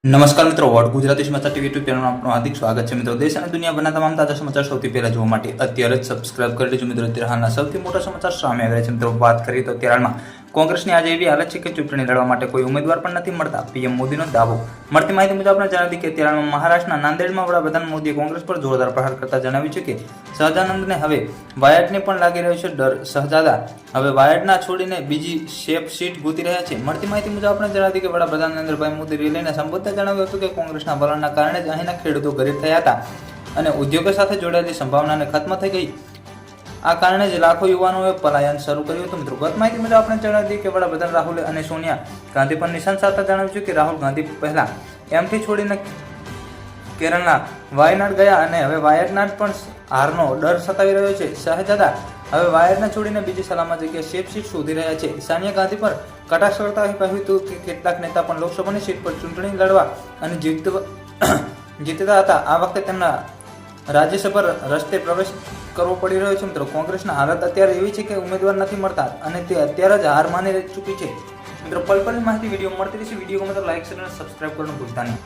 નમસ્કાર મિત્રો, વોટ ગુજરાતી સમાચાર ટીવી યુટ્યુબ ચેનલમાં આપનું હાર્દિક સ્વાગત છે. મિત્રો, દેશ અને દુનિયાભરના તમામ તાજા સમાચાર સૌથી પહેલા જોવા માટે અત્યારે જ સબસ્ક્રાઇબ કરી લેજો. મિત્રો, અત્યારે હાલના સૌથી મોટા સમાચાર સામે આવ્યા છે. મિત્રો, વાત કરીએ તો અત્યારે હાલમાં કોંગ્રેસની આજે એવી હાલત છે કે ચૂંટણી લડવા માટે કોઈ ઉમેદવાર પણ નથી મળતા. પીએમ મોદીનો દાવો. મળતી માહિતી મુજબ આપણે જણાવી કે અત્યારે હાલમાં મહારાષ્ટ્રના નાંદેડમાં વડાપ્રધાન મોદીએ કોંગ્રેસ પર જોરદાર પ્રહાર કરતા જણાવ્યું છે કે સહજાનંદને હવે વાયડને પણ લાગી રહ્યો છે ડર. શહજાદા હવે વાયડના છોડીને બીજી સેફ સીટ ગોતી રહ્યા છે. મળતી માહિતી મુજબ આપણે જણાવી કે વડાપ્રધાન નરેન્દ્રભાઈ મોદી રેલીને સંબોધતા જણાવ્યું હતું કે કોંગ્રેસના વલણના કારણે જ અહીંના ખેડૂતો ગરીબ થયા હતા અને ઉદ્યોગો સાથે જોડાયેલી સંભાવનાને ખત્મ થઈ ગઈ. આ કારણે જ લાખો યુવાનોએ પલાયન શરૂ કર્યું હતું. મિત્રો, ગત માહિતી મુજબ આપણે જણાવી કે વડાપ્રધાન રાહુલ અને સોનિયા ગાંધી પર નિશાન સાધતા જણાવ્યું છે કે રાહુલ ગાંધી પહેલા એમથી છોડીને કેરળના વાયનાડ ગયા અને હવે વાયનાડ પણ હારનો ડર સતાવી રહ્યો છે. શહજાદા હવે વાયરને છોડીને બીજી સલામત જગ્યાએ સેફ સીટ શોધી રહ્યા છે. સોનિયા ગાંધી પર કટાક્ષ કરતા કહ્યું હતું કે કેટલાક નેતા પણ લોકસભાની સીટ પર ચૂંટણી લડવા અને જીતતા હતા. આ વખતે તેમના રાજ્યસભા રસ્તે પ્રવેશ કરવો પડી રહ્યો છે. મિત્રો, કોંગ્રેસના હાલત અત્યારે એવી છે કે ઉમેદવાર નથી મળતા અને તે અત્યારે જ હાર માની ચૂકી છે. મિત્રો, પલ પલની માહિતી વિડીયો મળતી રહેશે. વિડીયો ગમે તો લાઈક શેર અને સબસ્ક્રાઇબ કરવાનું ભૂલતા નહીં.